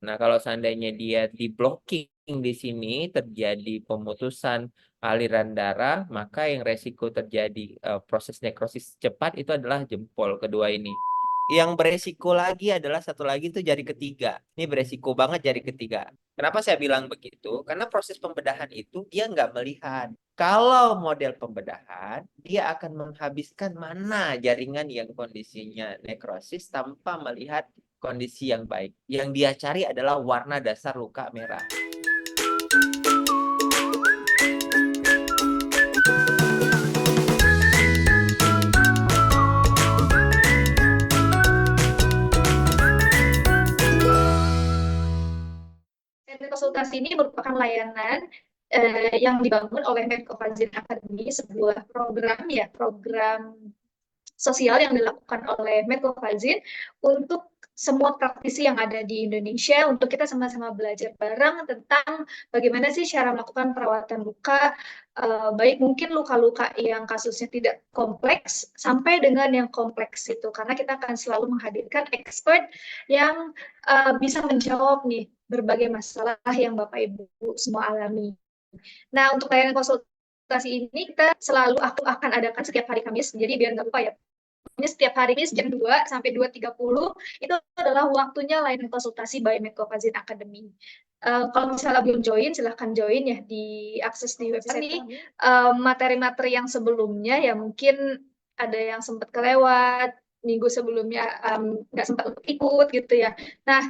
Nah, kalau seandainya dia di blocking di sini terjadi pemutusan aliran darah, maka yang resiko terjadi proses nekrosis cepat itu adalah jempol kedua ini. Yang beresiko lagi adalah satu lagi itu jari ketiga. Ini beresiko banget jari ketiga. Kenapa saya bilang begitu? Karena proses pembedahan itu dia nggak melihat. Kalau model pembedahan, dia akan menghabiskan mana jaringan yang kondisinya nekrosis tanpa melihat kondisi yang baik. Yang dia cari adalah warna dasar luka merah. Konsultasi ini merupakan layanan yang dibangun oleh Medcofazin Academy, sebuah program sosial yang dilakukan oleh Medcofazin untuk semua praktisi yang ada di Indonesia, untuk kita sama-sama belajar bareng tentang bagaimana sih cara melakukan perawatan luka, baik mungkin luka-luka yang kasusnya tidak kompleks sampai dengan yang kompleks itu, karena kita akan selalu menghadirkan expert yang bisa menjawab nih berbagai masalah yang Bapak Ibu semua alami. Nah, untuk layanan konsultasi ini kita selalu akan adakan setiap hari Kamis, jadi biar nggak lupa ya. Ini setiap hari ini jam 2 sampai 2.30 itu adalah waktunya layanan konsultasi by Medcofazin Academy. Kalau misalnya belum join, silahkan join ya, di akses di website kami. Materi-materi yang sebelumnya ya mungkin ada yang sempat kelewat, minggu sebelumnya nggak sempat untuk ikut gitu ya. Nah,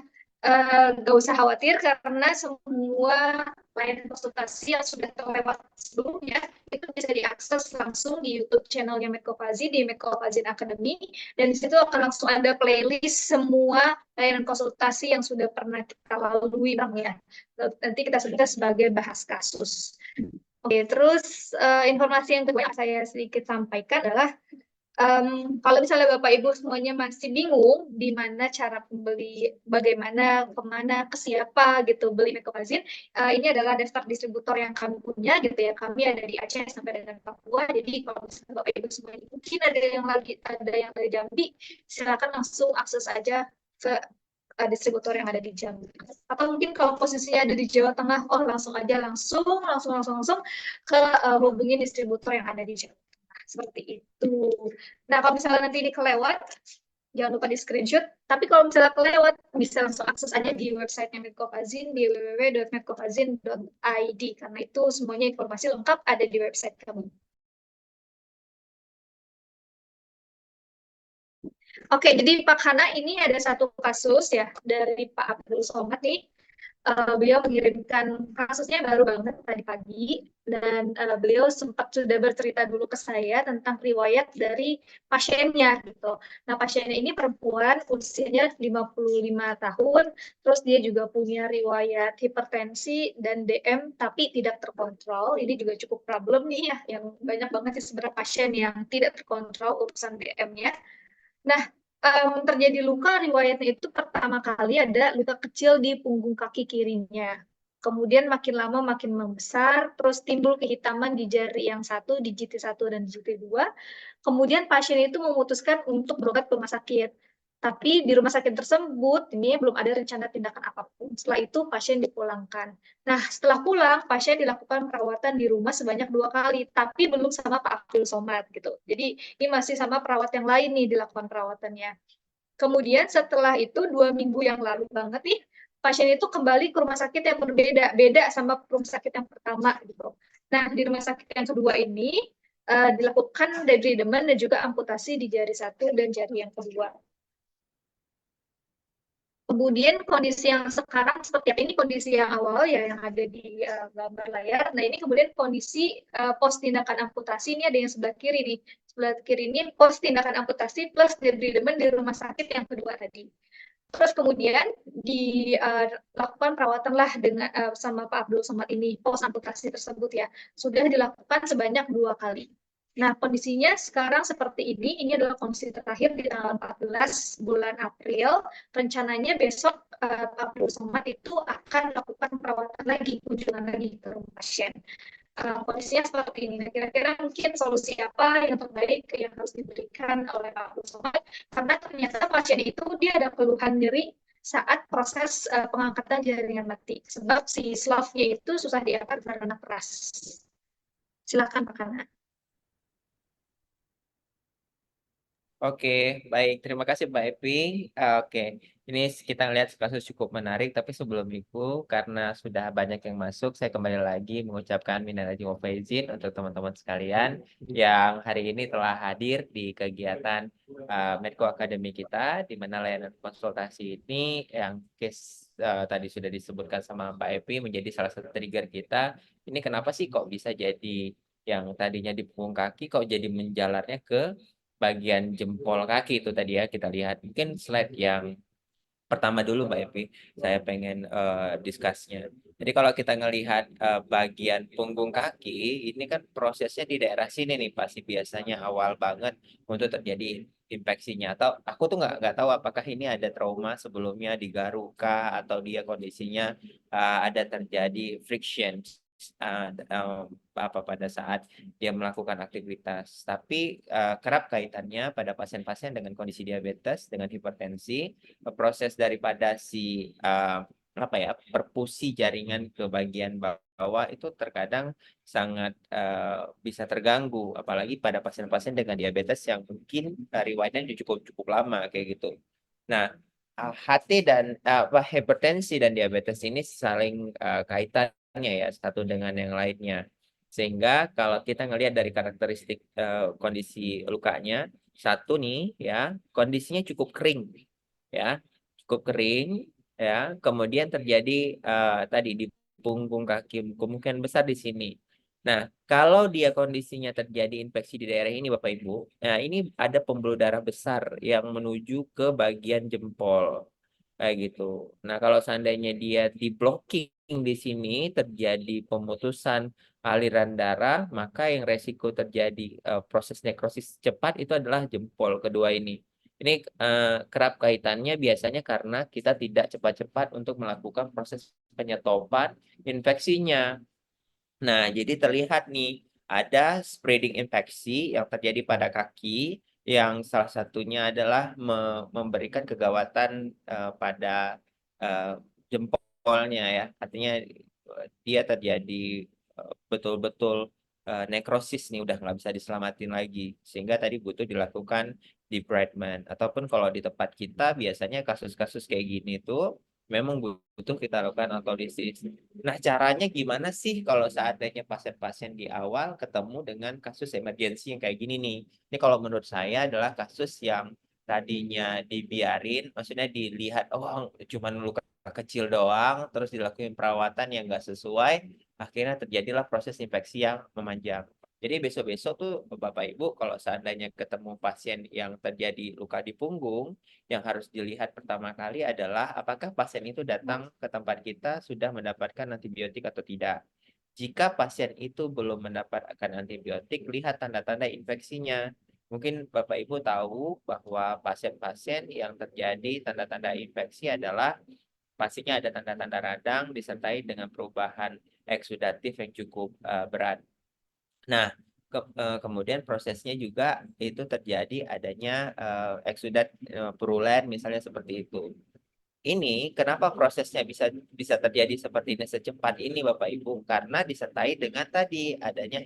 nggak usah khawatir karena semua layanan konsultasi yang sudah terlewat sebelumnya itu bisa diakses langsung di YouTube channelnya Medcofazin di Medcofazin Academy, dan di situ akan langsung ada playlist semua layanan konsultasi yang sudah pernah kita lalui bang ya. Nanti kita sebutnya sebagai bahas kasus. Oke, terus informasi yang kedua yang saya sedikit sampaikan adalah kalau misalnya Bapak Ibu semuanya masih bingung di mana cara pembeli, bagaimana, kemana, ke siapa gitu beli Medcofazin, ini adalah daftar distributor yang kami punya gitu ya. Kami ada di Aceh sampai dengan Papua. Jadi kalau misalnya Bapak Ibu semuanya mungkin ada yang dari Jambi, silakan langsung akses aja ke distributor yang ada di Jambi. Atau mungkin kalau posisinya ada di Jawa Tengah, langsung ke hubungi distributor yang ada di Jawa Tengah. Seperti itu. Nah, kalau misalnya nanti ini kelewat, jangan lupa di screenshot. Tapi kalau misalnya kelewat, bisa langsung akses aja di website Medcofazin di www.medcofazin.id, karena itu semuanya informasi lengkap ada di website kami. Oke, jadi Pak Hana ini ada satu kasus ya dari Pak Abdul Somad nih. Beliau mengirimkan kasusnya baru banget tadi pagi, dan beliau sempat sudah bercerita dulu ke saya tentang riwayat dari pasiennya gitu. Nah, pasiennya ini perempuan, usianya 55 tahun, terus dia juga punya riwayat hipertensi dan DM tapi tidak terkontrol. Ini juga cukup problem nih ya, yang banyak banget sih sebenarnya pasien yang tidak terkontrol urusan DM-nya. Nah, terjadi luka riwayatnya itu pertama kali ada luka kecil di punggung kaki kirinya. Kemudian makin lama makin membesar, terus timbul kehitaman di jari yang satu, di jiti 1 dan di jiti 2. Kemudian pasien itu memutuskan untuk berobat ke rumah sakit. Tapi di rumah sakit tersebut ini belum ada rencana tindakan apapun. Setelah itu pasien dipulangkan. Nah, setelah pulang, pasien dilakukan perawatan di rumah sebanyak 2 kali, tapi belum sama Pak Abdul Somad gitu. Jadi ini masih sama perawat yang lain nih dilakukan perawatannya. Kemudian setelah itu 2 minggu yang lalu banget nih, pasien itu kembali ke rumah sakit yang berbeda, beda sama rumah sakit yang pertama gitu. Nah, di rumah sakit yang kedua ini dilakukan debridement dan juga amputasi di jari 1 dan jari yang kedua. Kemudian kondisi yang sekarang seperti apa, ini kondisi yang awal ya yang ada di gambar layar. Nah, ini kemudian kondisi pos tindakan amputasi, ini ada yang sebelah kiri nih. Sebelah kiri ini pos tindakan amputasi plus debridement di rumah sakit yang kedua tadi. Terus kemudian dilakukan perawatan lah dengan sama Pak Abdul Somad ini, pos amputasi tersebut ya. Sudah dilakukan sebanyak 2 kali. Nah, kondisinya sekarang seperti ini adalah kondisi terakhir di tanggal 14 bulan April. Rencananya besok Pak Abdul Somad itu akan melakukan perawatan lagi, kunjungan lagi ke rumah pasien. Kondisinya seperti ini. Nah, kira-kira mungkin solusi apa yang terbaik yang harus diberikan oleh Pak Abdul Somad? Karena ternyata pasien itu dia ada keluhan nyeri saat proses pengangkatan jaringan mati. Sebab si slove-nya itu susah diangkat karena keras. Silakan Pak Kana. Oke, baik. Terima kasih Mbak Epi. Oke, ini kita lihat kasus cukup menarik, tapi sebelum itu, karena sudah banyak yang masuk, saya kembali lagi mengucapkan minal aidin wal faizin untuk teman-teman sekalian yang hari ini telah hadir di kegiatan Medco Academy kita, di mana layanan konsultasi ini yang case tadi sudah disebutkan sama Mbak Epi menjadi salah satu trigger kita. Ini kenapa sih kok bisa jadi yang tadinya di punggung kaki, kok jadi menjalarnya ke bagian jempol kaki itu tadi ya kita lihat. Mungkin slide yang pertama dulu Mbak Evi, saya pengen discuss-nya. Jadi kalau kita ngelihat bagian punggung kaki, ini kan prosesnya di daerah sini nih pasti biasanya awal banget untuk terjadi infeksinya. Atau aku tuh nggak tahu apakah ini ada trauma sebelumnya di kah atau dia kondisinya ada terjadi friction apa pada saat dia melakukan aktivitas. Tapi kerap kaitannya pada pasien-pasien dengan kondisi diabetes, dengan hipertensi, proses daripada si apa ya perfusi jaringan ke bagian bawah itu terkadang sangat bisa terganggu, apalagi pada pasien-pasien dengan diabetes yang mungkin riwayatnya cukup cukup lama kayak gitu. Nah, HT dan apa hipertensi dan diabetes ini saling kaitannya ya satu dengan yang lainnya. Sehingga kalau kita ngelihat dari karakteristik kondisi lukanya, satu nih ya, kondisinya cukup kering ya, cukup kering ya. Kemudian terjadi tadi di punggung kaki kemungkinan besar di sini. Nah, kalau dia kondisinya terjadi infeksi di daerah ini Bapak Ibu, nah ini ada pembuluh darah besar yang menuju ke bagian jempol kayak gitu. Nah, kalau seandainya dia di blocking di sini terjadi pemutusan aliran darah, maka yang resiko terjadi proses nekrosis cepat itu adalah jempol kedua ini. Ini kerap kaitannya biasanya karena kita tidak cepat-cepat untuk melakukan proses penyetopan infeksinya. Nah, jadi terlihat nih ada spreading infeksi yang terjadi pada kaki yang salah satunya adalah memberikan kegawatan pada eh, jempolnya ya. Artinya dia terjadi betul-betul nekrosis nih udah nggak bisa diselamatin lagi. Sehingga tadi butuh dilakukan debridement. Ataupun kalau di tempat kita biasanya kasus-kasus kayak gini tuh memang butuh kita lakukan autolisis. Nah, caranya gimana sih kalau seandainya pasien-pasien di awal ketemu dengan kasus emergensi yang kayak gini nih? Ini kalau menurut saya adalah kasus yang tadinya dibiarin, maksudnya dilihat, oh cuman luka kecil doang, terus dilakukan perawatan yang nggak sesuai, akhirnya terjadilah proses infeksi yang memanjang. Jadi besok-besok tuh Bapak Ibu kalau seandainya ketemu pasien yang terjadi luka di punggung, yang harus dilihat pertama kali adalah apakah pasien itu datang ke tempat kita sudah mendapatkan antibiotik atau tidak. Jika pasien itu belum mendapatkan antibiotik, lihat tanda-tanda infeksinya. Mungkin Bapak Ibu tahu bahwa pasien-pasien yang terjadi tanda-tanda infeksi adalah pastinya ada tanda-tanda radang disertai dengan perubahan eksudatif yang cukup berat. Nah, kemudian prosesnya juga itu terjadi adanya eksudat purulen misalnya seperti itu. Ini kenapa prosesnya bisa bisa terjadi seperti ini secepat ini Bapak Ibu? Karena disertai dengan tadi adanya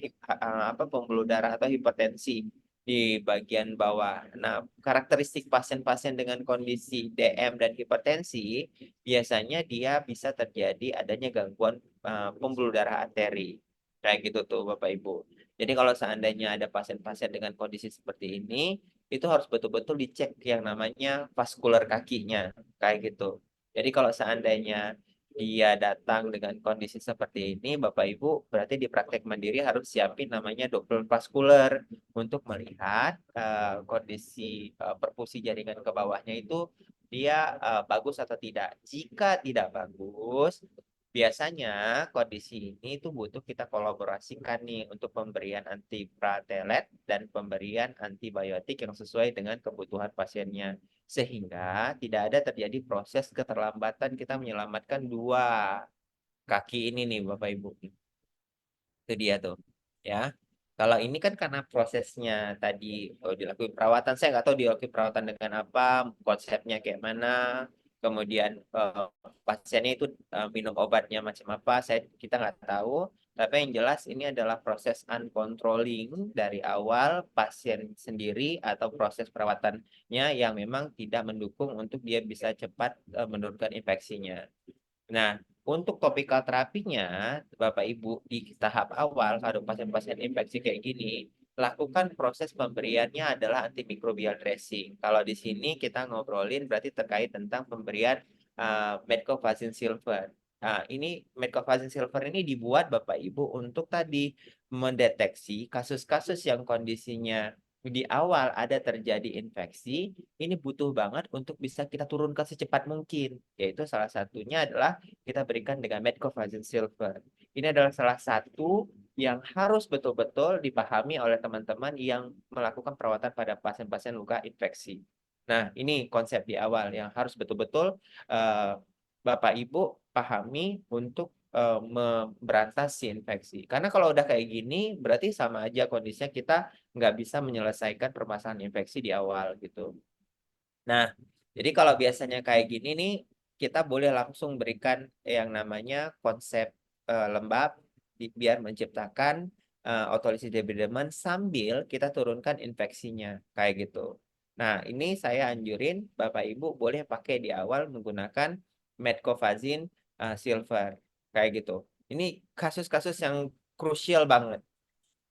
apa pembuluh darah atau hipertensi di bagian bawah. Nah, karakteristik pasien-pasien dengan kondisi DM dan hipertensi biasanya dia bisa terjadi adanya gangguan pembuluh darah arteri. Kayak gitu tuh Bapak Ibu. Jadi kalau seandainya ada pasien-pasien dengan kondisi seperti ini, itu harus betul-betul dicek yang namanya vaskular kakinya kayak gitu. Jadi kalau seandainya dia datang dengan kondisi seperti ini, Bapak Ibu berarti di praktek mandiri harus siapin namanya Doppler vaskular untuk melihat kondisi perfusi jaringan ke bawahnya itu dia bagus atau tidak. Jika tidak bagus, biasanya kondisi ini itu butuh kita kolaborasikan nih untuk pemberian antiplatelet dan pemberian antibiotik yang sesuai dengan kebutuhan pasiennya. Sehingga tidak ada terjadi proses keterlambatan kita menyelamatkan dua kaki ini nih Bapak Ibu. Itu dia tuh. Ya. Kalau ini kan karena prosesnya tadi dilakukan perawatan, saya nggak tahu dilakukan perawatan dengan apa, konsepnya kayak mana. kemudian pasiennya itu minum obatnya macam apa, kita nggak tahu. Tapi yang jelas ini adalah proses uncontrolling dari awal pasien sendiri atau proses perawatannya yang memang tidak mendukung untuk dia bisa cepat menurunkan infeksinya. Nah, untuk topikal terapinya, Bapak Ibu di tahap awal kalau pasien-pasien infeksi kayak gini, lakukan proses pemberiannya adalah antimikrobial dressing. Kalau di sini kita ngobrolin berarti terkait tentang pemberian Metcovacin Silver. Nah, ini Metcovacin Silver ini dibuat Bapak Ibu untuk tadi mendeteksi kasus-kasus yang kondisinya di awal ada terjadi infeksi, ini butuh banget untuk bisa kita turunkan secepat mungkin. Yaitu salah satunya adalah kita berikan dengan Metcovacin Silver. Ini adalah salah satu yang harus betul-betul dipahami oleh teman-teman yang melakukan perawatan pada pasien-pasien luka infeksi. Nah, ini konsep di awal yang harus betul-betul Bapak Ibu pahami untuk memberantas si infeksi. Karena kalau udah kayak gini, berarti sama aja kondisinya kita nggak bisa menyelesaikan permasalahan infeksi di awal gitu. Nah, jadi kalau biasanya kayak gini nih, kita boleh langsung berikan yang namanya konsep lembab biar menciptakan autolysis debridement sambil kita turunkan infeksinya kayak gitu. Nah, ini saya anjurin Bapak Ibu boleh pakai di awal menggunakan Metcovacin Silver kayak gitu. Ini kasus-kasus yang krusial banget.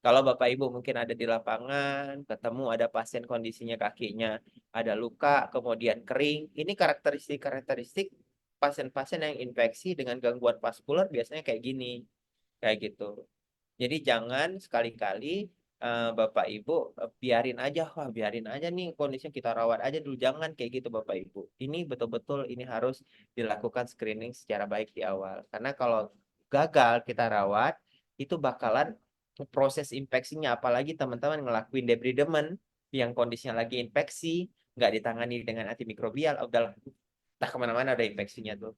Kalau Bapak Ibu mungkin ada di lapangan, ketemu ada pasien kondisinya kakinya ada luka, kemudian kering. Ini karakteristik-karakteristik pasien-pasien yang infeksi dengan gangguan vaskular biasanya kayak gini, kayak gitu. Jadi jangan sekali-kali Bapak Ibu biarin aja, wah biarin aja nih kondisinya kita rawat aja dulu. Jangan kayak gitu Bapak Ibu. Ini betul-betul ini harus dilakukan screening secara baik di awal. Karena kalau gagal kita rawat, itu bakalan proses infeksinya, apalagi teman-teman ngelakuin debridement yang kondisinya lagi infeksi, nggak ditangani dengan antimikrobial, udahlah, entah kemana-mana ada infeksinya tuh,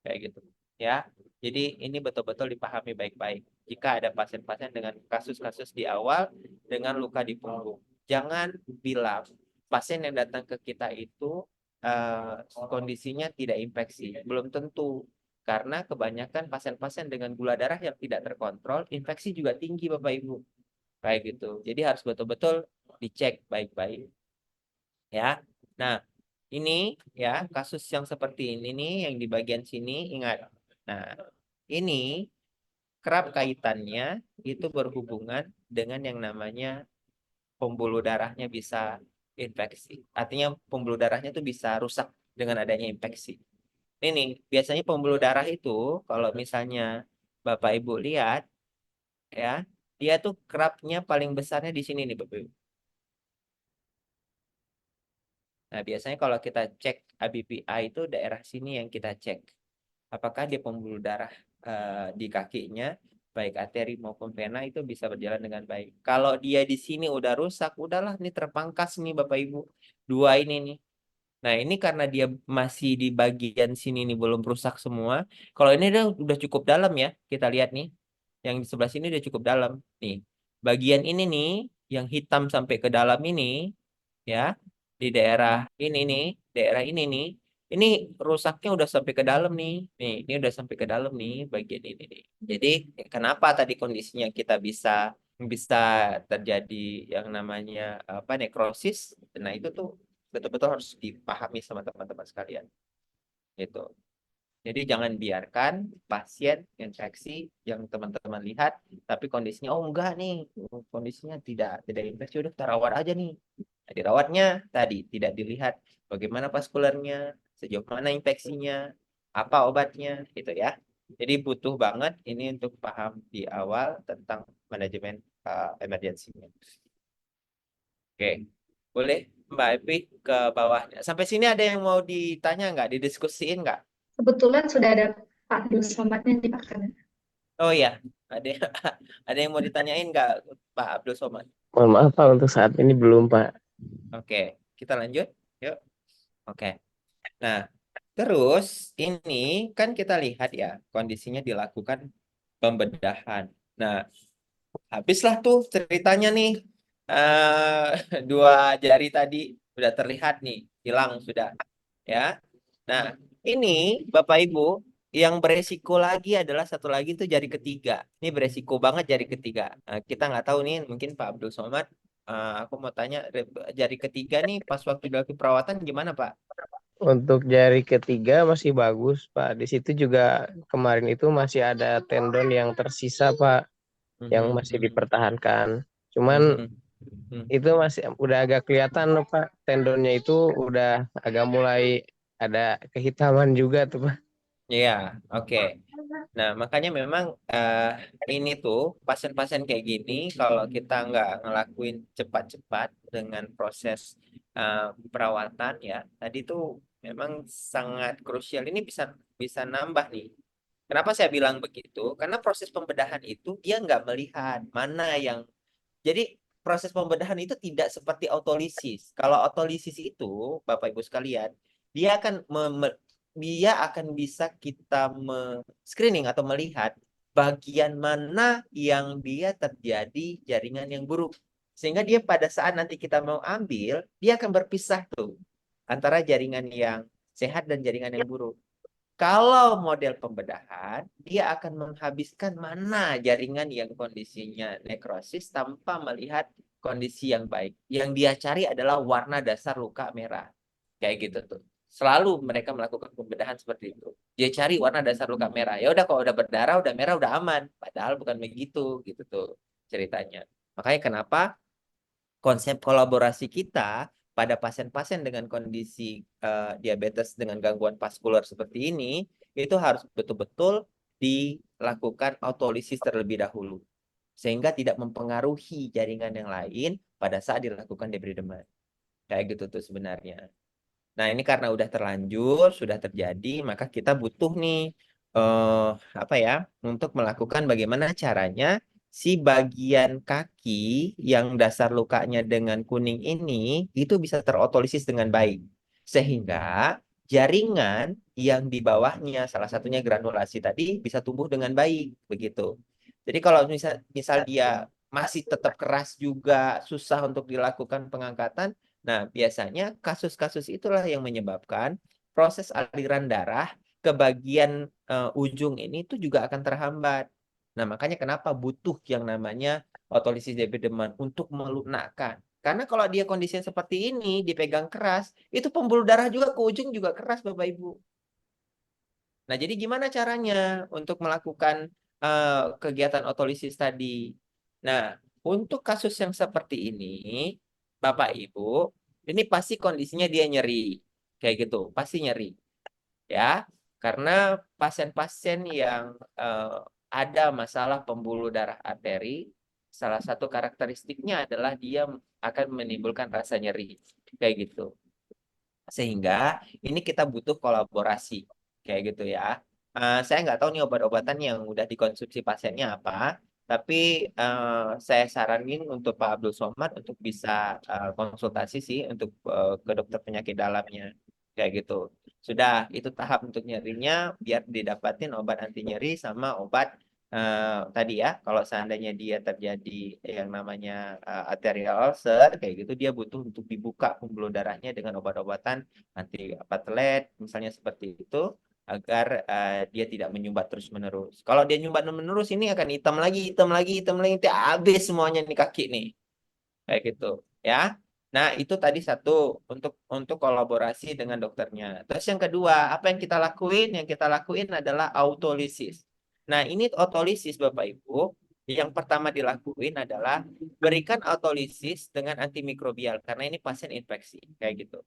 kayak gitu. Ya, jadi ini betul-betul dipahami baik-baik. Jika ada pasien-pasien dengan kasus-kasus di awal dengan luka di punggung, jangan bilang pasien yang datang ke kita itu kondisinya tidak infeksi. Belum tentu. Karena kebanyakan pasien-pasien dengan gula darah yang tidak terkontrol, infeksi juga tinggi Bapak Ibu. Kayak gitu. Jadi harus betul-betul dicek baik-baik. Ya. Nah, ini ya kasus yang seperti ini nih yang di bagian sini ingat. Nah, ini kerap kaitannya itu berhubungan dengan yang namanya pembuluh darahnya bisa infeksi. Artinya pembuluh darahnya itu bisa rusak dengan adanya infeksi. Ini biasanya pembuluh darah itu kalau misalnya Bapak Ibu lihat ya, dia tuh kerapnya paling besarnya di sini nih Bapak Ibu. Nah, biasanya kalau kita cek ABPI itu daerah sini yang kita cek. Apakah dia pembuluh darah di kakinya, baik arteri maupun vena itu bisa berjalan dengan baik. Kalau dia di sini udah rusak, udahlah nih terpangkas nih Bapak Ibu. Dua ini nih. Nah, ini karena dia masih di bagian sini nih belum rusak semua. Kalau ini udah cukup dalam ya, kita lihat nih. Yang di sebelah sini udah cukup dalam. Nih, bagian ini nih, yang hitam sampai ke dalam ini, ya, di daerah ini nih, daerah ini nih, ini rusaknya udah sampai ke dalam nih. Nih, ini udah sampai ke dalam nih, bagian ini nih. Jadi, kenapa tadi kondisinya kita bisa bisa terjadi yang namanya apa nekrosis? Nah, itu tuh betul-betul harus dipahami sama teman-teman sekalian. Gitu. Jadi jangan biarkan pasien infeksi yang teman-teman lihat, tapi kondisinya oh enggak nih, kondisinya tidak infeksi, udah kita rawat aja nih. Nah, dirawatnya tadi tidak dilihat bagaimana vaskularnya, sejauh mana infeksinya, apa obatnya, gitu ya. Jadi butuh banget ini untuk paham di awal tentang manajemen emergensinya. Oke, boleh Mbak Epi ke bawahnya. Sampai sini ada yang mau ditanya nggak, didiskusiin nggak? Kebetulan sudah ada Pak Abdul Somadnya di Pak. Oh iya, ada ada yang mau ditanyain nggak Pak Abdul Somad? Mohon maaf Pak, untuk saat ini belum Pak. Oke, kita lanjut. Yuk. Oke. Nah, terus ini kan kita lihat ya kondisinya dilakukan pembedahan. Nah, habislah tuh ceritanya nih. Dua jari tadi sudah terlihat nih, hilang sudah. Ya. Nah, ini Bapak Ibu yang beresiko lagi adalah satu lagi itu jari ketiga. Ini beresiko banget jari ketiga. Nah, kita nggak tahu nih, mungkin Pak Abdul Somad, aku mau tanya jari ketiga nih pas waktu dilakukan perawatan gimana Pak? Untuk jari ketiga masih bagus, Pak. Di situ juga kemarin itu masih ada tendon yang tersisa, Pak, yang Mhm, masih mhm, dipertahankan. Cuman mhm, mhm. itu masih udah agak kelihatan loh, Pak. Tendonnya itu udah agak mulai ada kehitaman juga tuh, Pak. Iya, oke. Nah, makanya memang ini tuh pasien-pasien kayak gini kalau kita nggak ngelakuin cepat-cepat dengan proses eh, perawatan ya, tadi tuh memang sangat krusial. Ini bisa bisa nambah nih. Kenapa saya bilang begitu? Karena proses pembedahan itu dia nggak melihat mana yang jadi proses pembedahan itu tidak seperti autolisis. Kalau autolisis itu, Bapak Ibu sekalian, dia akan bisa kita screening atau melihat bagian mana yang dia terjadi jaringan yang buruk. Sehingga dia pada saat nanti kita mau ambil, dia akan berpisah tuh antara jaringan yang sehat dan jaringan yang buruk. Kalau model pembedahan, dia akan menghabiskan mana jaringan yang kondisinya nekrosis tanpa melihat kondisi yang baik. Yang dia cari adalah warna dasar luka merah. Kayak gitu tuh. Selalu mereka melakukan pembedahan seperti itu. Dia cari warna dasar luka merah. Ya udah kalau udah berdarah, udah merah, udah aman. Padahal bukan begitu, gitu tuh ceritanya. Makanya kenapa konsep kolaborasi kita pada pasien-pasien dengan kondisi diabetes dengan gangguan vaskular seperti ini itu harus betul-betul dilakukan autolisis terlebih dahulu sehingga tidak mempengaruhi jaringan yang lain pada saat dilakukan debridement. Kayak gitu tuh sebenarnya. Nah, ini karena udah terlanjur, sudah terjadi, maka kita butuh nih eh apa ya, untuk melakukan bagaimana caranya si bagian kaki yang dasar lukanya dengan kuning ini itu bisa terotolisis dengan baik. Sehingga jaringan yang di bawahnya salah satunya granulasi tadi bisa tumbuh dengan baik begitu. Jadi kalau misal misal dia masih tetap keras juga susah untuk dilakukan pengangkatan. Nah, biasanya kasus-kasus itulah yang menyebabkan proses aliran darah ke bagian ujung ini itu juga akan terhambat. Nah, makanya kenapa butuh yang namanya otolisis depideman untuk melunakkan. Karena kalau dia kondisinya seperti ini, dipegang keras, itu pembuluh darah juga ke ujung juga keras, Bapak Ibu. Nah, jadi gimana caranya untuk melakukan kegiatan otolisis tadi? Nah, untuk kasus yang seperti ini, Bapak Ibu, ini pasti kondisinya dia nyeri. Kayak gitu, pasti nyeri. Ya, karena pasien-pasien yang ada masalah pembuluh darah arteri, salah satu karakteristiknya adalah dia akan menimbulkan rasa nyeri. Kayak gitu. Sehingga ini kita butuh kolaborasi kayak gitu ya. Saya nggak tahu nih obat-obatan yang udah dikonsumsi pasiennya apa, tapi saya saranin untuk Pak Abdul Somad untuk bisa konsultasi sih untuk ke dokter penyakit dalamnya kayak gitu. Sudah itu tahap untuk nyerinya biar didapatin obat anti nyeri sama obat tadi ya. Kalau seandainya dia terjadi yang namanya arterial ulcer kayak gitu dia butuh untuk dibuka pembuluh darahnya dengan obat-obatan anti platelet misalnya seperti itu agar dia tidak menyumbat terus-menerus. Kalau dia nyumbat menerus ini akan hitam lagi, hitam lagi, hitam lagi, nanti habis semuanya nih kaki nih. Kayak gitu, ya. Nah, itu tadi satu untuk kolaborasi dengan dokternya. Terus yang kedua, apa yang kita lakuin? Yang kita lakuin adalah autolisis. Nah, ini autolisis Bapak Ibu. Yang pertama dilakuin adalah berikan autolisis dengan antimikrobial karena ini pasien infeksi kayak gitu.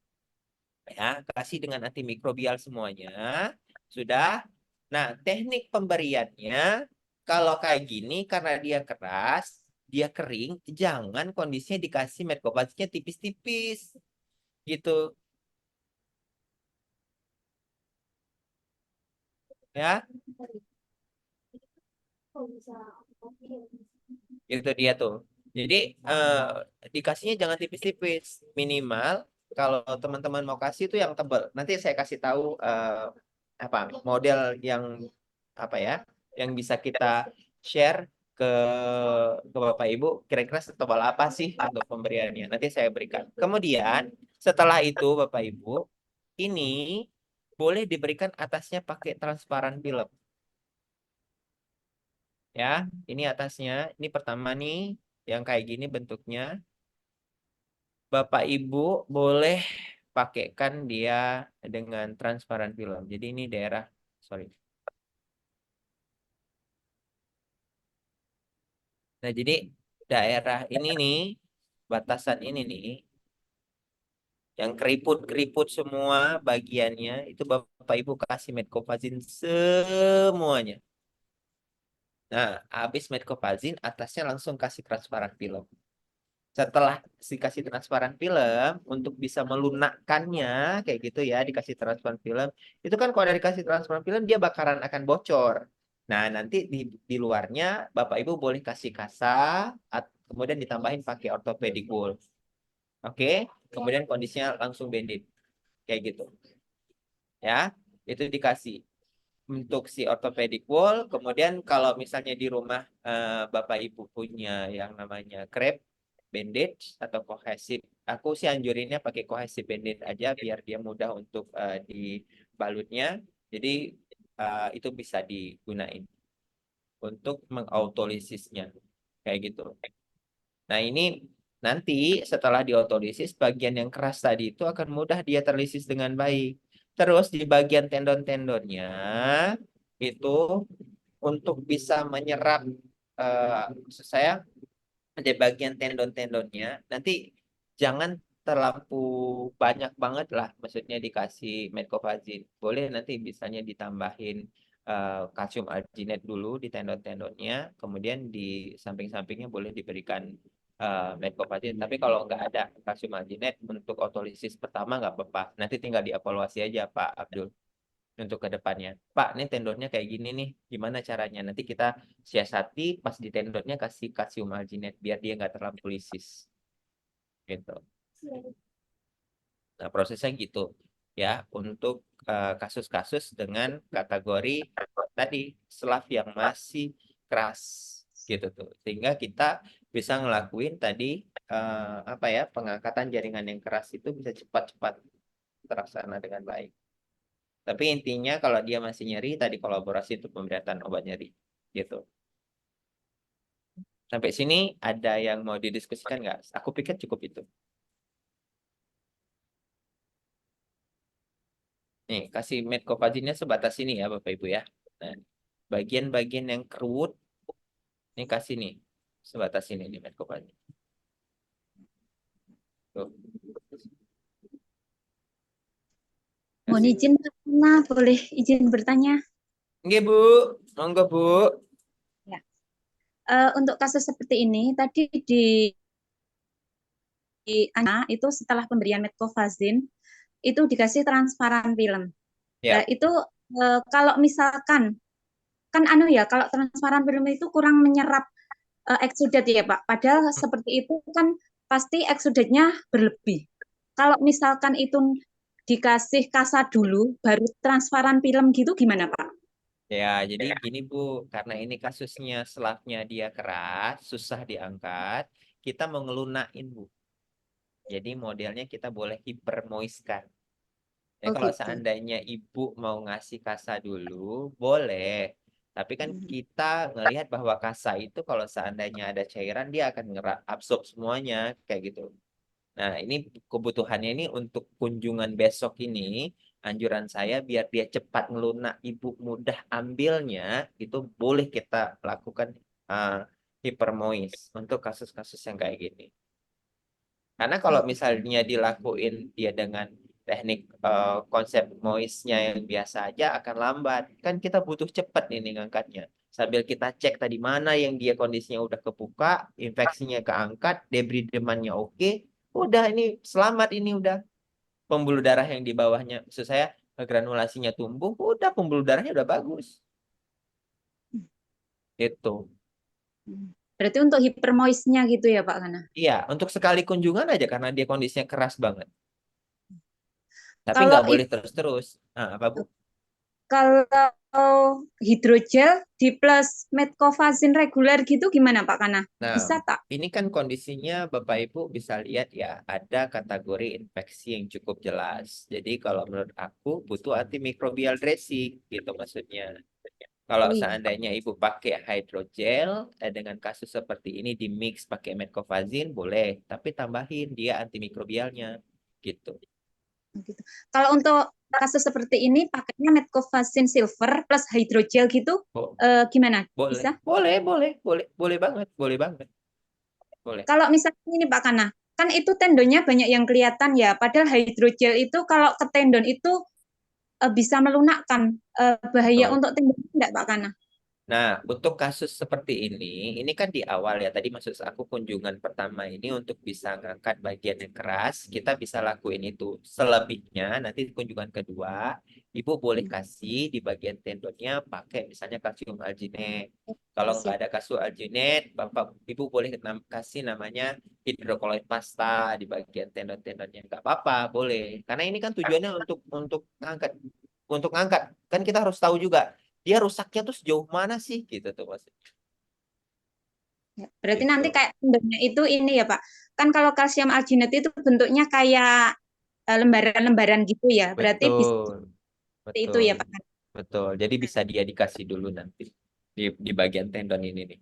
Ya, kasih dengan antimikrobial semuanya. Sudah. Nah, teknik pemberiannya kalau kayak gini karena dia keras, dia kering, jangan kondisinya dikasih medkovacnya tipis-tipis gitu. Ya, itu dia tuh. Jadi eh, dikasihnya jangan tipis-tipis, minimal kalau teman-teman mau kasih itu yang tebal. Nanti saya kasih tahu apa model yang apa ya, yang bisa kita share ke Bapak Ibu. Kira-kira setebal apa sih untuk pemberiannya? Nanti saya berikan. Kemudian setelah itu Bapak Ibu, ini boleh diberikan atasnya pakai transparan film. Ya, ini atasnya. Ini pertama nih, yang kayak gini bentuknya. Bapak Ibu boleh pakaikan dia dengan transparan film. Jadi ini daerah, sorry. Nah, jadi daerah ini nih, batasan ini nih, yang keriput-keriput semua bagiannya, itu Bapak Ibu kasih Medcovazin semuanya. Nah, habis Medcovazin, atasnya langsung kasih transparan film. Setelah dikasih transparan film, untuk bisa melunakkannya, kayak gitu ya, dikasih transparan film, itu kan kalau udah dikasih transparan film, dia bakaran akan bocor. Nah, nanti di luarnya, Bapak Ibu boleh kasih kasa, kemudian ditambahin pakai orthopedic wool. Oke, kemudian kondisinya langsung bandit. Kayak gitu. Ya, itu dikasih untuk si orthopedic wall. Kemudian kalau misalnya di rumah Bapak Ibu punya yang namanya crepe bandage atau kohesif, aku sih anjurinnya pakai kohesif bandage aja biar dia mudah untuk dibalutnya. Jadi itu bisa digunain untuk mengautolisis-nya kayak gitu. Nah, ini nanti setelah diotolisis, bagian yang keras tadi itu akan mudah dia terlisis dengan baik. Terus di bagian tendon-tendonnya itu untuk bisa menyerap maksud saya di bagian tendon-tendonnya nanti jangan terlalu banyak banget lah, maksudnya dikasih Medcovazin. Boleh nanti bisanya ditambahin kalsium arginate dulu di tendon-tendonnya, kemudian di samping-sampingnya boleh diberikan Medcovazin. Tapi kalau nggak ada kalsium arginate untuk otolisis pertama nggak apa-apa. Nanti tinggal dievaluasi aja Pak Abdul untuk ke depannya. Pak, ini tendonnya kayak gini nih, gimana caranya? Nanti kita siasati pas di tendonnya kasih kalsium alginate biar dia nggak terlalu lisis. Gitu. Nah, prosesnya gitu ya untuk kasus-kasus dengan kategori tadi SLAF yang masih keras gitu tuh. Sehingga kita bisa ngelakuin tadi apa ya, pengangkatan jaringan yang keras itu bisa cepat-cepat terlaksana dengan baik. Tapi intinya kalau dia masih nyeri, tadi kolaborasi untuk pemberian obat nyeri. Gitu. Sampai sini ada yang mau didiskusikan nggak? Aku pikir cukup itu. Nih, kasih Medcovazin-nya sebatas ini ya Bapak Ibu ya. Nah, bagian-bagian yang kerut, ini kasih nih. Sebatas ini nih Medcovazin. Tuh. Mohon Kasih. izin, Pak Nana, boleh izin bertanya? Oke Bu, monggo Bu. Ya. Untuk kasus seperti ini, tadi di itu setelah pemberian Medcovazin, itu dikasih transparan film. Nah, Ya. itu kalau misalkan, kan ya, kalau transparan film itu kurang menyerap eksudat ya Pak. Padahal seperti itu kan pasti eksudatnya berlebih. Kalau misalkan itu dikasih kasa dulu, baru transparan film gitu gimana Pak? Ya, jadi gini Bu, karena ini kasusnya selapnya dia keras, susah diangkat, kita mau ngelunain Bu. Jadi modelnya kita boleh hipermoiskan. Ya, Oh kalau gitu. seandainya ibu mau ngasih kasa dulu, boleh. Tapi kan kita ngelihat bahwa kasa itu kalau seandainya ada cairan, dia akan absorb semuanya, kayak gitu. Nah, ini kebutuhannya ini untuk kunjungan besok ini, anjuran saya biar dia cepat ngelunak, ibu mudah ambilnya, itu boleh kita lakukan uh, hipermois untuk kasus-kasus yang kayak gini. Karena kalau misalnya dilakuin dia dengan teknik konsep moisnya yang biasa aja akan lambat. Kan kita butuh cepat ini ngangkatnya. Sambil kita cek tadi mana yang dia kondisinya udah kebuka, infeksinya keangkat, debridemannya oke, udah ini selamat ini udah. Pembuluh darah yang di bawahnya, maksud saya granulasinya tumbuh, udah pembuluh darahnya udah bagus. Itu. Berarti untuk hipermoisnya gitu ya Pak Kana? Iya, untuk sekali kunjungan aja karena dia kondisinya keras banget. Tapi Kalau nggak boleh terus-terus. Nah, apa Bu? kalau hidrogel di plus metcofazin reguler gitu gimana Pak Kana? Nah, Bisa tak? ini kan kondisinya Bapak Ibu bisa lihat ya, ada kategori infeksi yang cukup jelas. Jadi kalau menurut aku butuh antimikrobial dressing gitu maksudnya. Kalau Oh iya. seandainya Ibu pakai hydrogel dengan kasus seperti ini di mix pakai metcofazin boleh, tapi tambahin dia antimikrobialnya gitu. Gitu. Kalau untuk kasus seperti ini pakainya metcofazin silver plus hidrogel gitu Bo- gimana? Boleh, Bisa? boleh banget, boleh. Kalau misalnya ini Pak Kana, kan itu tendonnya banyak yang kelihatan ya, padahal hidrogel itu kalau ke tendon itu bisa melunakkan. Bahaya Betul. untuk tendon tidak Pak Kana? Nah, untuk kasus seperti ini kan di awal ya, tadi maksud aku kunjungan pertama ini untuk bisa ngangkat bagian yang keras, kita bisa lakuin itu. Selebihnya, nanti kunjungan kedua, Ibu boleh kasih di bagian tendonnya pakai misalnya kalsium alginate. Kalau nggak Siap. ada kalsium alginate, Ibu boleh kasih namanya hidrokoloid pasta di bagian tendon-tendonnya. Nggak apa-apa, boleh. Karena ini kan tujuannya untuk ngangkat. Untuk ngangkat, kan kita harus tahu juga dia rusaknya tuh sejauh mana sih gitu tuh Mas. Ya, berarti nanti Gitu. kayak tendonnya itu ini ya Pak. Kan kalau kalsium alginate itu bentuknya kayak lembaran-lembaran gitu ya. Berarti bisa Betul, seperti itu betul, ya Pak. betul. Jadi bisa dia dikasih dulu nanti di bagian tendon ini nih.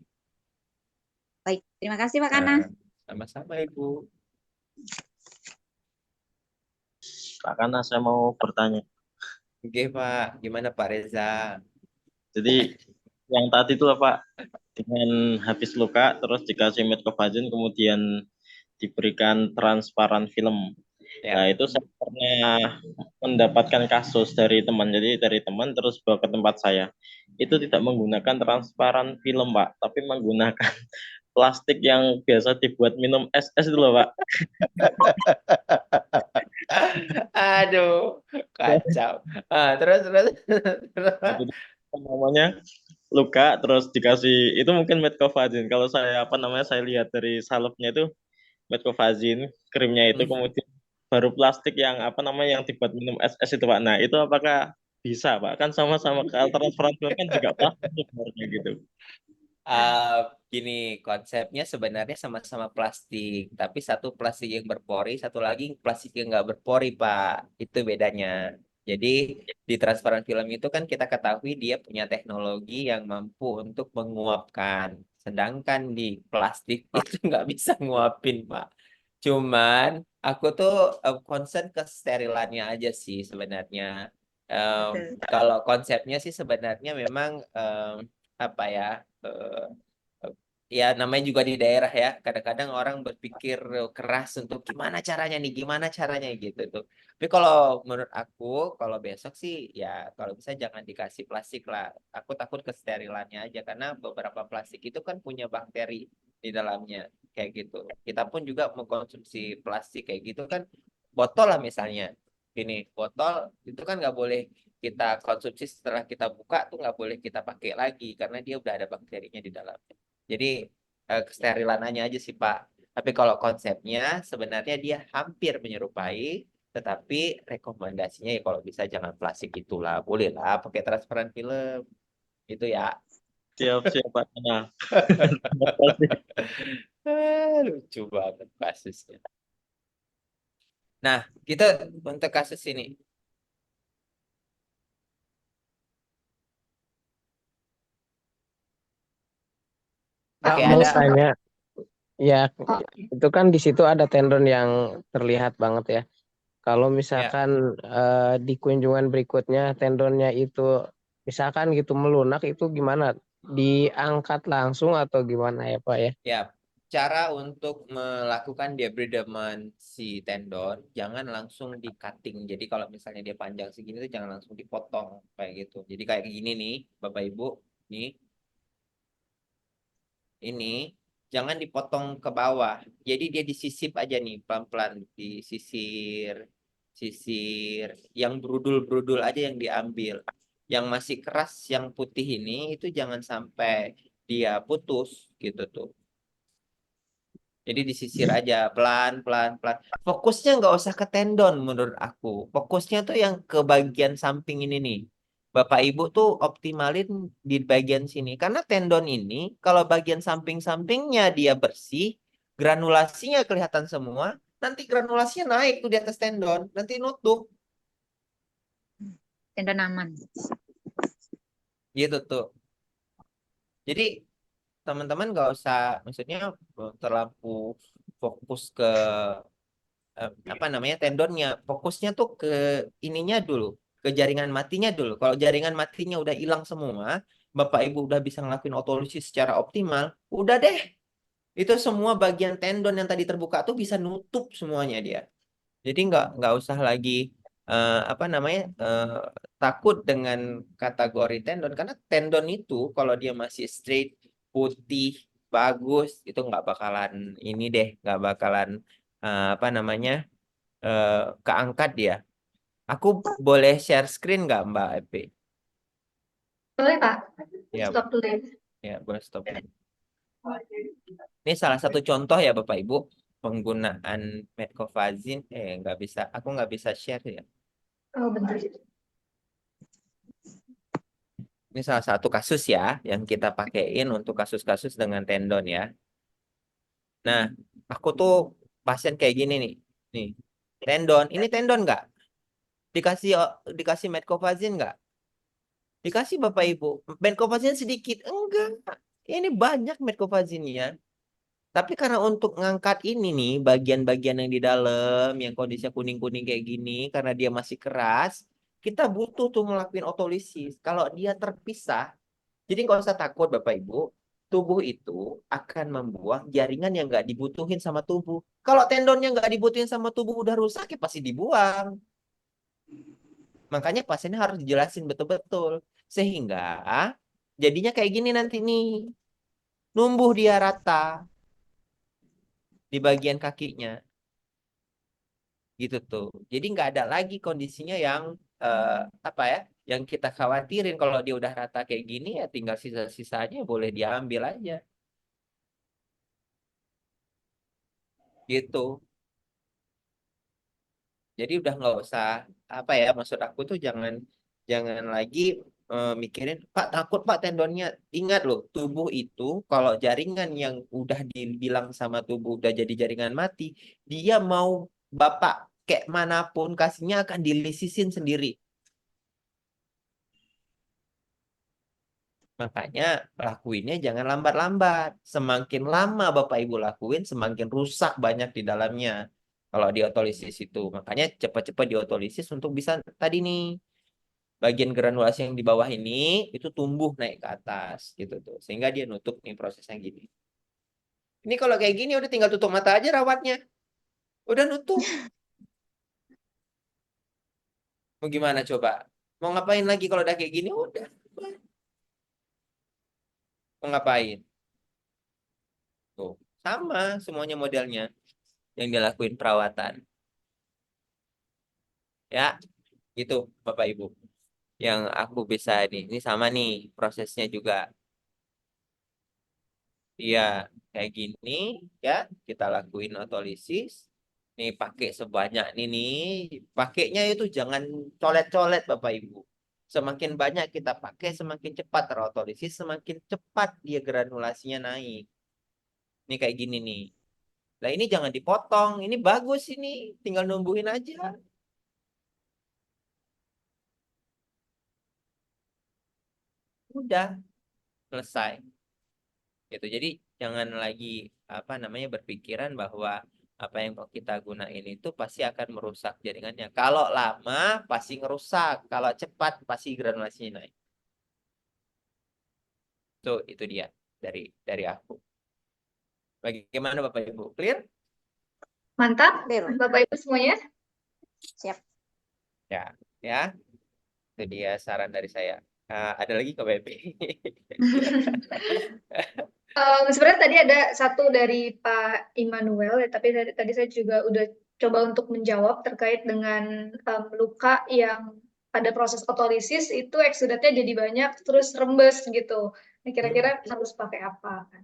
Baik, terima kasih Pak Kana. Nah, sama-sama Ibu. Pak Kana, saya mau bertanya. Oke Pak, gimana Pak Reza? Jadi yang tadi itu Pak, dengan habis luka terus dikasih metcofazin kemudian diberikan transparan film. Nah, Ya. itu saya pernah mendapatkan kasus dari teman. Jadi dari teman terus bawa ke tempat saya. Itu tidak menggunakan transparan film, Pak, tapi menggunakan plastik yang biasa dibuat minum es itu loh, Pak. Aduh, kacau. Terus. Jadi namanya luka terus dikasih itu mungkin metcofazin. Kalau saya saya lihat dari salepnya itu metcofazin, krimnya itu kemudian baru plastik yang yang dibuat minum es itu Pak. Nah, itu apakah bisa Pak? Kan sama-sama ke transparan kan juga plastik sebenarnya gitu. Gini, konsepnya sebenarnya sama-sama plastik, tapi satu plastik yang berpori, satu lagi plastik yang nggak berpori, Pak. Itu bedanya. Jadi di transparan film itu kan kita ketahui dia punya teknologi yang mampu untuk menguapkan, sedangkan di plastik itu nggak bisa nguapin, Pak. Cuman aku tuh concern ke sterilannya aja sih sebenarnya. Em, Betul. Kalau konsepnya sih sebenarnya memang apa ya? eh, Ya namanya juga di daerah ya. Kadang-kadang orang berpikir keras untuk gimana caranya gitu tuh. Tapi kalau menurut aku, kalau besok sih ya kalau bisa jangan dikasih plastik lah. Aku takut kesterilannya aja karena beberapa plastik itu kan punya bakteri di dalamnya kayak gitu. Kita pun juga mengkonsumsi plastik kayak gitu kan. Botol lah misalnya. Ini botol itu kan nggak boleh kita konsumsi setelah kita buka tuh nggak boleh kita pakai lagi karena dia udah ada bakterinya di dalamnya. Jadi kesterilannya aja sih Pak. Tapi kalau konsepnya sebenarnya dia hampir menyerupai, tetapi rekomendasinya ya kalau bisa jangan plastik itulah. Boleh lah pakai transparan film. Itu ya. Siap-siap Pak. Nah, Lucu banget kasusnya. Nah, kita untuk kasus ini. Pak, Oke, mau ada. tanya, ya Oh, itu kan di situ ada tendon yang terlihat banget ya. Kalau Ya. misalkan di kunjungan berikutnya tendonnya itu misalkan gitu melunak itu gimana? Diangkat langsung atau gimana ya Pak ya? Ya, cara untuk melakukan debridement si tendon, jangan langsung di cutting. Jadi kalau misalnya dia panjang segini tuh jangan langsung dipotong kayak gitu. Jadi kayak gini nih, Bapak Ibu, nih, ini jangan dipotong ke bawah. Jadi dia disisip aja nih, pelan-pelan disisir, sisir. Yang brudul-brudul aja yang diambil. Yang masih keras, yang putih ini itu jangan sampai dia putus gitu tuh. Jadi disisir aja pelan pelan pelan. Fokusnya nggak usah ke tendon menurut aku. Fokusnya tuh yang ke bagian samping ini nih. Bapak Ibu tuh optimalin di bagian sini. Karena tendon ini, kalau bagian samping-sampingnya dia bersih, granulasinya kelihatan semua, nanti granulasinya naik tuh di atas tendon, nanti nutup. Tendon aman. Gitu tuh. Jadi teman-teman nggak usah, maksudnya terlalu fokus ke apa namanya tendonnya. Fokusnya tuh ke ininya dulu, ke jaringan matinya dulu. Kalau jaringan matinya udah hilang semua, Bapak Ibu udah bisa ngelakuin otolisis secara optimal, udah deh. Itu semua bagian tendon yang tadi terbuka tuh bisa nutup semuanya dia. Jadi nggak usah lagi apa namanya takut dengan kategori tendon karena tendon itu kalau dia masih straight, putih, bagus itu nggak bakalan ini deh, nggak bakalan apa namanya keangkat dia. Aku boleh share screen nggak Mbak Epi? Boleh, Pak? Ya, Stop dulu ya. ya boleh stop. Ini salah satu contoh ya Bapak Ibu penggunaan metcovazin. Nggak bisa, aku nggak bisa share ya. Oh, bentar. Ini salah satu kasus ya yang kita pakaiin untuk kasus-kasus dengan tendon ya. Nah, aku tuh pasien kayak gini nih. Nih, tendon. Ini tendon nggak? Dikasih metcovazin nggak? Dikasih Bapak Ibu. Metcovazin sedikit. Enggak. Ini banyak metcovazinnya. Tapi karena untuk ngangkat ini nih, bagian-bagian yang di dalam, yang kondisinya kuning-kuning kayak gini, karena dia masih keras, kita butuh tuh ngelakuin otolisis. Kalau dia terpisah, jadi nggak usah takut Bapak Ibu, tubuh itu akan membuang jaringan yang nggak dibutuhin sama tubuh. Kalau tendonnya nggak dibutuhin sama tubuh udah rusak, ya pasti dibuang. Makanya pasiennya harus dijelasin betul-betul. Sehingga jadinya kayak gini nanti nih, numbuh dia rata di bagian kakinya. Gitu tuh. Jadi nggak ada lagi kondisinya yang apa ya, yang kita khawatirin kalau dia udah rata kayak gini ya tinggal sisa-sisanya boleh diambil aja. Gitu. Jadi udah nggak usah apa ya, maksud aku tuh jangan jangan lagi mikirin Pak takut Pak tendonnya. Ingat loh, tubuh itu kalau jaringan yang udah dibilang sama tubuh udah jadi jaringan mati, dia mau Bapak kayak manapun kasihnya akan dilisisin sendiri. Makanya lakuinnya jangan lambat-lambat. Semakin lama Bapak Ibu lakuin, semakin rusak banyak di dalamnya. Kalau diotolisis itu. Makanya cepat-cepat diotolisis untuk bisa tadi nih. Bagian granulasi yang di bawah ini itu tumbuh naik ke atas gitu tuh. Sehingga dia nutup nih prosesnya gini. Ini kalau kayak gini udah tinggal tutup mata aja rawatnya. Udah nutup. Mau gimana coba? Mau ngapain lagi kalau udah kayak gini? Udah. Mau ngapain? Tuh. Sama semuanya modelnya yang dilakuin perawatan. Ya, gitu Bapak Ibu. Yang aku bisa ini sama nih prosesnya juga. Iya, kayak gini ya, kita lakuin otolisis. Nih pakai sebanyak ini nih. Pakainya itu jangan colet-colet Bapak Ibu. Semakin banyak kita pakai, semakin cepat terotolisis, semakin cepat dia granulasinya naik. Ini kayak gini nih. Nah ini jangan dipotong, ini bagus ini, tinggal numbuhin aja. Udah selesai. Gitu. Jadi jangan lagi apa namanya berpikiran bahwa apa yang mau kita gunain itu pasti akan merusak jaringannya. Kalau lama pasti ngerusak, kalau cepat pasti granulasinya naik. Tuh, itu dia dari aku. Bagaimana Bapak Ibu? Clear? Mantap, Clear. Bapak Ibu semuanya. Siap. Ya, ya. Itu dia saran dari saya. Ada lagi ke BP? Sebenarnya tadi ada satu dari Pak Immanuel, ya, tapi tadi saya juga udah coba untuk menjawab terkait dengan luka yang pada proses otolisis itu eksudatnya jadi banyak terus rembes gitu. Nah, kira-kira harus pakai apa kan?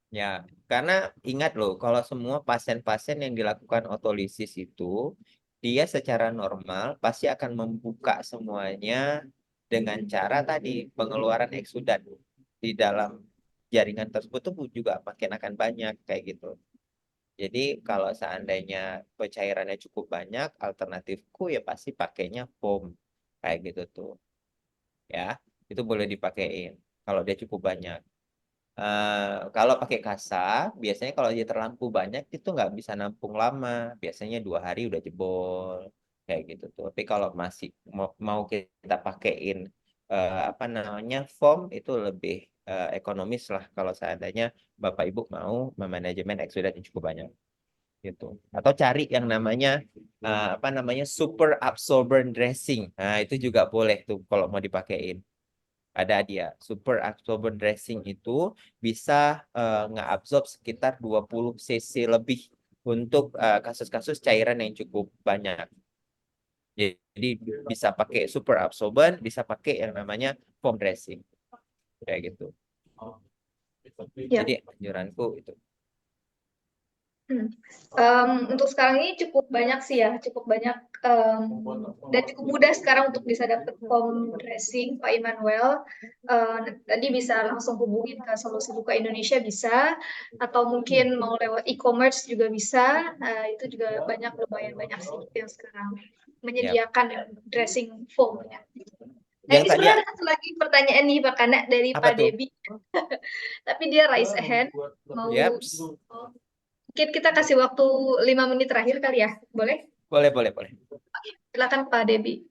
Ya, karena ingat loh, kalau semua pasien-pasien yang dilakukan otolisis itu, dia secara normal pasti akan membuka semuanya dengan cara tadi pengeluaran eksudat di dalam jaringan tersebut tuh juga makin akan banyak kayak gitu. Jadi kalau seandainya cairannya cukup banyak, alternatifku ya pasti pakainya foam kayak gitu tuh. Ya, itu boleh dipakein kalau dia cukup banyak. Kalau pakai kasa, biasanya kalau dia terlampau banyak itu nggak bisa nampung lama. Biasanya 2 hari udah jebol kayak gitu tuh. Tapi kalau masih mau kita pakein apa namanya foam itu lebih ekonomis lah kalau seandainya Bapak Ibu mau memanajemen eksudat yang cukup banyak gitu. Atau cari yang namanya apa namanya super absorbent dressing. Nah, itu juga boleh tuh kalau mau dipakein. Ada dia super absorbent dressing itu bisa ngeabsorb sekitar 20 cc lebih untuk kasus-kasus cairan yang cukup banyak. Jadi bisa pakai super absorbent, bisa pakai yang namanya foam dressing kayak gitu. Ya. Jadi anjuranku itu. Untuk sekarang ini cukup banyak sih ya, cukup banyak dan cukup mudah sekarang untuk bisa dapat foam dressing, Pak Immanuel. Tadi bisa langsung hubungin ke Solusi Luka Indonesia bisa, atau mungkin mau lewat e-commerce juga bisa. Itu juga lumayan banyak sih yang sekarang menyediakan dressing foam ya. Nah, Yang ini tadi sebenarnya ada satu lagi pertanyaan nih Pak Kana dari apa Pak tuh? Debi. Tapi dia raise a hand, mau Yaps. mungkin kita kasih waktu 5 menit terakhir kali ya, boleh? Boleh. Silakan Pak Debi.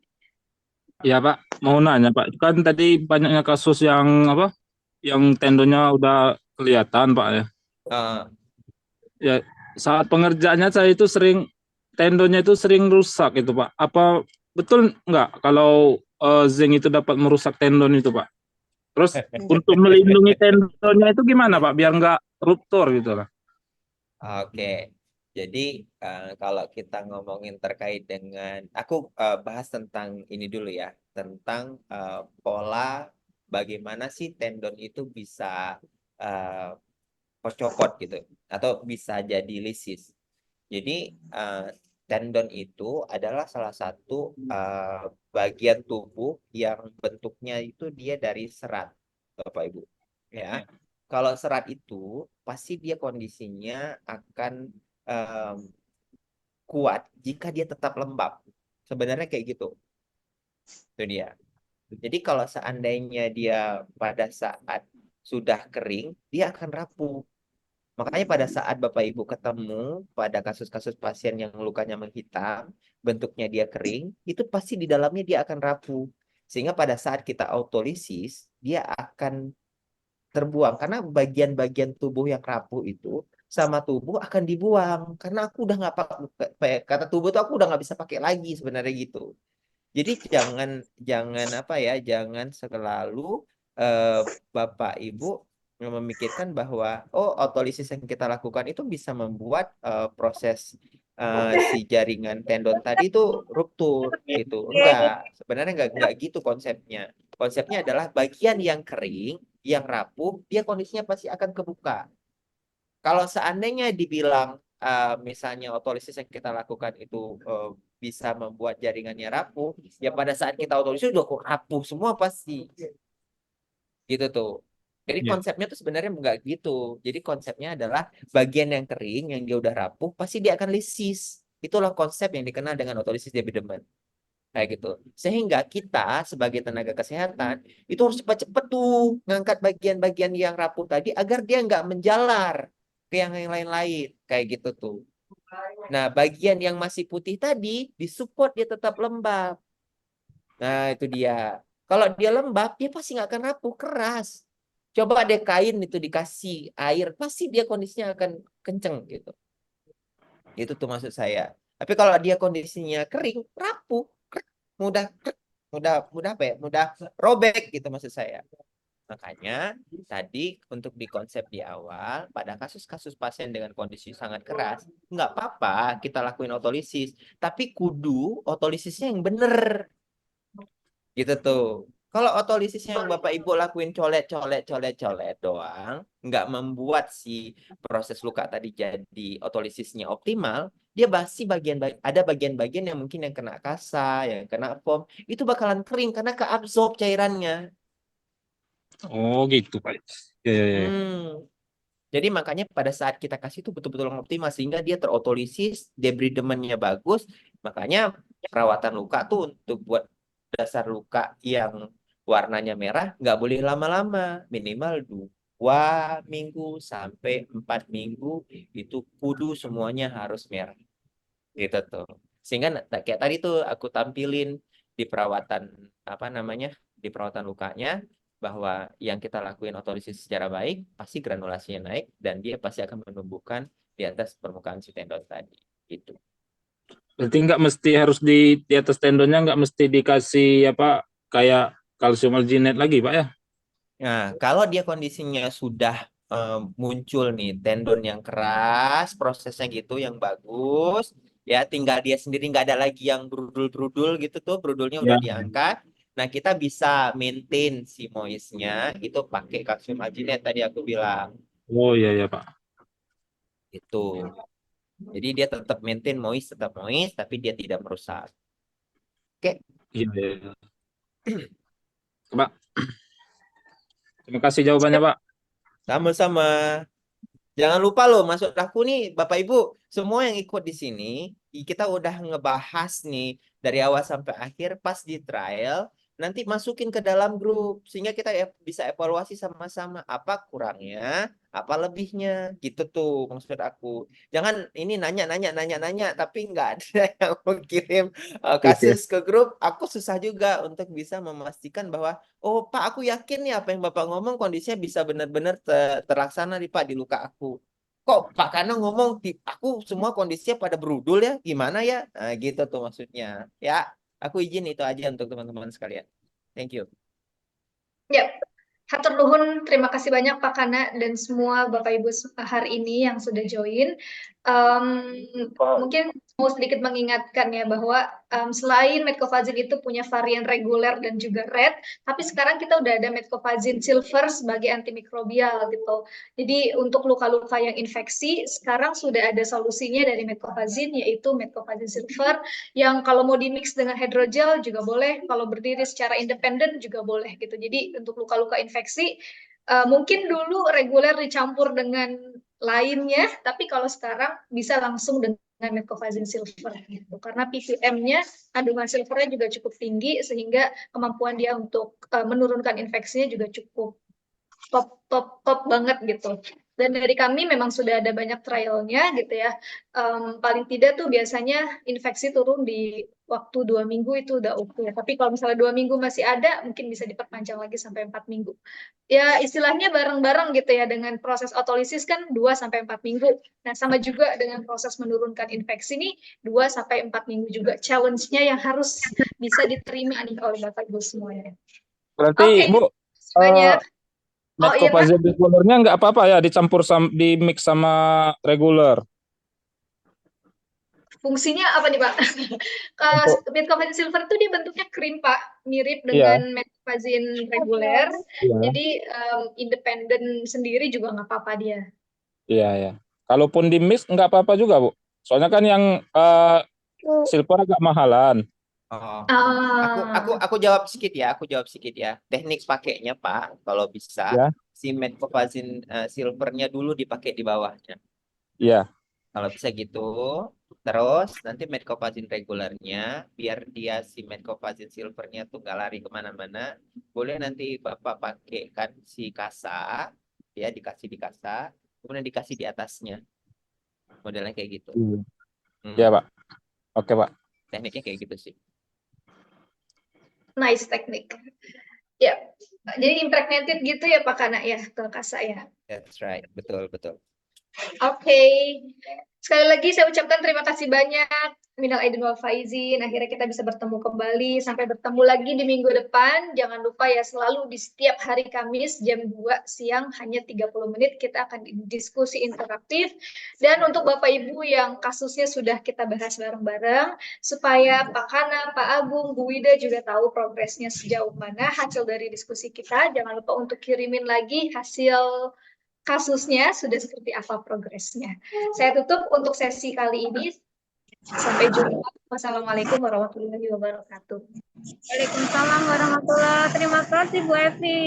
Ya Pak, mau nanya Pak, kan tadi banyaknya kasus yang apa, yang tendonnya udah kelihatan Pak ya. Uh, Ya saat pengerjaannya saya itu tendonnya itu sering rusak itu Pak. Apa betul nggak kalau zinc itu dapat merusak tendon itu Pak? Terus untuk melindungi tendonnya itu gimana Pak, biar nggak ruptur gitu lah. Oke. Jadi kalau kita ngomongin terkait dengan, aku bahas tentang ini dulu ya, tentang pola bagaimana sih tendon itu bisa copot gitu, atau bisa jadi lisis. Jadi tendon itu adalah salah satu bagian tubuh yang bentuknya itu dia dari serat, Bapak Ibu. Ya, kalau serat itu pasti dia kondisinya akan kuat jika dia tetap lembab. Sebenarnya kayak gitu. Itu dia. Jadi kalau seandainya dia pada saat sudah kering, dia akan rapuh. Makanya pada saat Bapak Ibu ketemu pada kasus-kasus pasien yang lukanya menghitam, bentuknya dia kering, itu pasti di dalamnya dia akan rapuh. Sehingga pada saat kita autolisis, dia akan terbuang. Karena bagian-bagian tubuh yang rapuh itu sama tubuh akan dibuang. Karena aku udah nggak pakai, kata tubuh tuh aku udah nggak bisa pakai lagi sebenarnya gitu. Jadi jangan apa ya, jangan selalu Bapak Ibu memikirkan bahwa autolisis yang kita lakukan itu bisa membuat proses si jaringan tendon tadi itu ruptur gitu. Enggak, sebenarnya enggak gitu konsepnya. Konsepnya adalah bagian yang kering, yang rapuh, dia kondisinya pasti akan kebuka. Kalau seandainya dibilang misalnya autolisis yang kita lakukan itu bisa membuat jaringannya rapuh, ya pada saat kita autolisis udah rapuh semua pasti. Gitu tuh. Jadi Ya. konsepnya tuh sebenarnya enggak gitu. Jadi konsepnya adalah bagian yang kering, yang dia udah rapuh, pasti dia akan lisis. Itulah konsep yang dikenal dengan autolisis debridement. Kayak gitu. Sehingga kita sebagai tenaga kesehatan itu harus cepat-cepat tuh ngangkat bagian-bagian yang rapuh tadi agar dia nggak menjalar ke yang lain-lain. Kayak gitu tuh. Nah, bagian yang masih putih tadi disupport dia tetap lembab. Nah, itu dia. Kalau dia lembab, dia pasti nggak akan rapuh, keras. Coba deh kain itu dikasih air, pasti dia kondisinya akan kenceng gitu. Itu tuh maksud saya. Tapi kalau dia kondisinya kering, rapuh, mudah apa ya? Mudah robek gitu maksud saya. Makanya tadi untuk di konsep di awal, pada kasus-kasus pasien dengan kondisi sangat keras, nggak apa-apa kita lakuin otolisis, tapi kudu otolisisnya yang bener. Gitu tuh. Kalau otolisis yang Bapak Ibu lakuin colet doang, nggak membuat si proses luka tadi jadi otolisisnya optimal, dia pasti ada bagian-bagian yang mungkin yang kena kasa, yang kena foam, itu bakalan kering karena keabsorb cairannya. Oh gitu Pak. Ya, ya, ya. Jadi makanya pada saat kita kasih itu betul-betul optimal sehingga dia terotolisis, debridement-nya bagus. Makanya perawatan luka tuh untuk buat dasar luka yang warnanya merah nggak boleh lama-lama, minimal 2 minggu sampai 4 minggu itu kudu semuanya harus merah, gitu tuh. Sehingga kayak tadi tuh aku tampilin di perawatan di perawatan lukanya, bahwa yang kita lakuin otolisis secara baik, pasti granulasinya naik dan dia pasti akan menumbuhkan di atas permukaan si tendon tadi. Gitu. Berarti nggak mesti harus di atas tendonnya nggak mesti dikasih kayak kalsium alginate lagi Pak ya? Nah, kalau dia kondisinya sudah muncul nih tendon yang keras, prosesnya gitu yang bagus, ya tinggal dia sendiri nggak ada lagi yang brudul-brudul gitu tuh, brudulnya udah Ya. diangkat. Nah, kita bisa maintain si moistnya itu pakai kalsium alginate tadi aku bilang. Oh iya ya Pak. Itu. Jadi dia tetap tetap moist, tapi dia tidak merusak. Oke, Iya, iya. Pak. Terima kasih jawabannya Pak. sama-sama. Jangan lupa loh, maksud aku nih, Bapak Ibu, semua yang ikut di sini, kita udah ngebahas nih dari awal sampai akhir, pas di trial, nanti masukin ke dalam grup, sehingga kita bisa evaluasi sama-sama, apa kurangnya, apa lebihnya, gitu tuh maksud aku. Jangan ini nanya, tapi nggak ada yang mau kirim kasus ke grup, aku susah juga untuk bisa memastikan bahwa, oh Pak, aku yakin nih apa yang Bapak ngomong kondisinya bisa benar-benar terlaksana nih Pak di luka aku. Kok Pak Kana ngomong aku semua kondisinya pada berudul ya, gimana ya? Nah, gitu tuh maksudnya. Ya, aku izin itu aja untuk teman-teman sekalian. Thank you. Ya, hatur nuhun, terima kasih banyak Pak Kana dan semua Bapak Ibu hari ini yang sudah join. Mungkin mau sedikit mengingatkan ya bahwa selain Metcofazin itu punya varian reguler dan juga red, tapi sekarang kita udah ada Metcofazin silver sebagai antimikrobial gitu. Jadi untuk luka-luka yang infeksi, sekarang sudah ada solusinya dari Metcofazin, yaitu Metcofazin silver, yang kalau mau di-mix dengan hydrogel juga boleh, kalau berdiri secara independen juga boleh gitu. Jadi untuk luka-luka infeksi, mungkin dulu reguler dicampur dengan lainnya, tapi kalau sekarang bisa langsung dengan Metcofazin silver gitu. Karena ppm-nya, kandungan silvernya juga cukup tinggi, sehingga kemampuan dia untuk menurunkan infeksinya juga cukup top banget gitu. Dan dari kami memang sudah ada banyak trialnya gitu ya. Paling tidak tuh biasanya infeksi turun di waktu 2 minggu itu udah oke. Tapi kalau misalnya 2 minggu masih ada, mungkin bisa diperpanjang lagi sampai 4 minggu. Ya istilahnya bareng-bareng gitu ya, dengan proses otolisis kan 2-4 minggu. Nah sama juga dengan proses menurunkan infeksi nih 2-4 minggu juga. Challenge-nya yang harus bisa diterima nih oleh Bapak Ibu semuanya. Berarti Bu, Banyak. Oh iya Pak. Metcofazin regulernya nggak apa-apa ya dicampur di mix sama reguler. Fungsinya apa nih Pak? Metcofazin silver itu dia bentuknya krim Pak, mirip Iya. dengan Metcofazin reguler. Iya. Jadi independen sendiri juga nggak apa-apa dia. Iya, ya. Kalaupun di mix nggak apa-apa juga, Bu. Soalnya kan yang silver agak mahalan. Oh, Ah, aku jawab sedikit ya. Aku jawab sedikit ya. Teknik pakainya Pak, kalau bisa Ya. si Metcofazin silvernya dulu dipakai di bawahnya. Iya. Kalau bisa gitu. Terus nanti Metcofazin regulernya, biar dia si Metcofazin silvernya tuh nggak lari kemana-mana. Boleh nanti Bapak pakai kan si kasa, ya dikasih di kasa, kemudian dikasih di atasnya. Modelnya kayak gitu. Iya, Pak. Oke, Pak. Tekniknya kayak gitu sih. nice teknik. Ya, jadi impregnated gitu ya Pak Kana ya, ke kasa ya. That's right, betul. Oke. Sekali lagi saya ucapkan terima kasih banyak. Minal aidin wal faizin. Akhirnya kita bisa bertemu kembali. Sampai bertemu lagi di minggu depan. Jangan lupa ya, selalu di setiap hari Kamis jam 2 siang hanya 30 menit kita akan diskusi interaktif. Dan untuk Bapak Ibu yang kasusnya sudah kita bahas bareng-bareng, supaya Pak Kana, Pak Agung, Bu Wida juga tahu progresnya sejauh mana hasil dari diskusi kita. Jangan lupa untuk kirimin lagi hasil kasusnya sudah seperti apa progresnya. Saya tutup untuk sesi kali ini. Sampai jumpa. Wassalamualaikum warahmatullahi wabarakatuh. Waalaikumsalam warahmatullahi wabarakatuh. Terima kasih Bu Evi.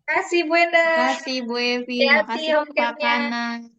Terima kasih Bu Enda. Terima kasih Bu Evi, Hati-hati makasih Pak home care-nya. Kanan.